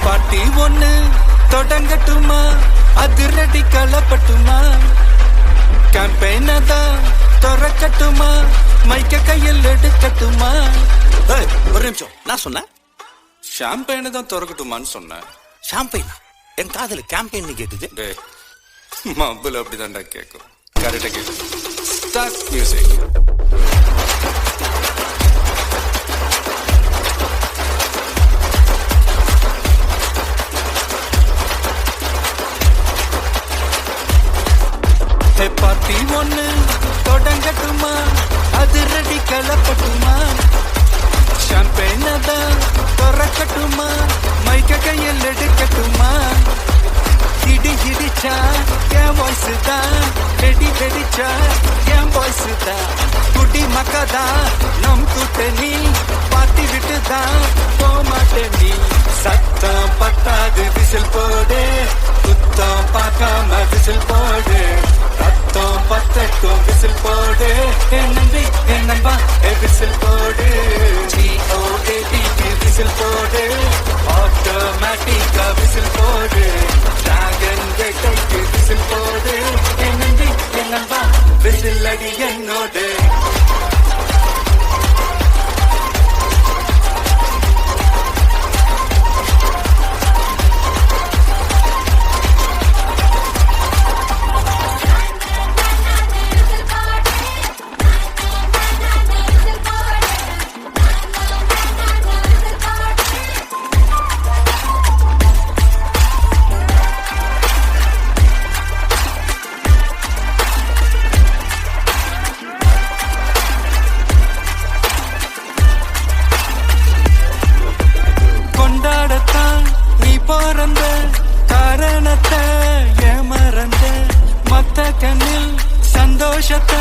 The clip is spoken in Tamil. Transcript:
பார்ட்டி ஒண்ணு தொடங்கட்டுமா, அதிரடி கலப்பட்டுமா, கேம்பெயின தான் திறக்கட்டுமா, மைக்க கையில் எடுக்கட்டுமா. ஒரு நிமிஷம், நான் சொன்னேன் ஷாம்பெயின தான் திறக்கட்டுமான்னு சொன்னேன். ஷாம்பெயினா? என் காதல கேம்பெயின் கேட்டுது. மப்புல அப்படிதான்டா கேட்கும். கரெக்டா கேட்கும். Start music. பார்ட்டி ஒண்ணு தொடங்கட்டுமா, அதிரடி கலப்பட்டுமா, ஷாம்பெயின தான் திறக்கட்டுமா, மைக்க கையில் எடுக்கட்டுமா. இடி இடிச்சா என் வாய்ஸ் தான், வெடி வெடிச்சா என் வாய்ஸ் தான், குடி மக்கதான் நம் கூட்டணி, பாத்தி விட்டுதான் போமாட்டே நீ. சத்தம் பத்தாது விசில் போடு, குத்தம் பார்க்காம விசில் போடு, ரத்தம் பத்தட்டும் விசில் போடு, என் நம்பி என் நம்பா விசில் போடு, GOAT விசில் போடு, ஆட்டோமேட்டிக்கா விசில் போடு, டிராகன் வேட்டைக்கு விசில் போடு, என் நம்பி என் நம்பா விசில் அடி என்னோடு. பிறந்த காரணத்தை ஏமறந்த மத்த கண்ணில் சந்தோஷத்தை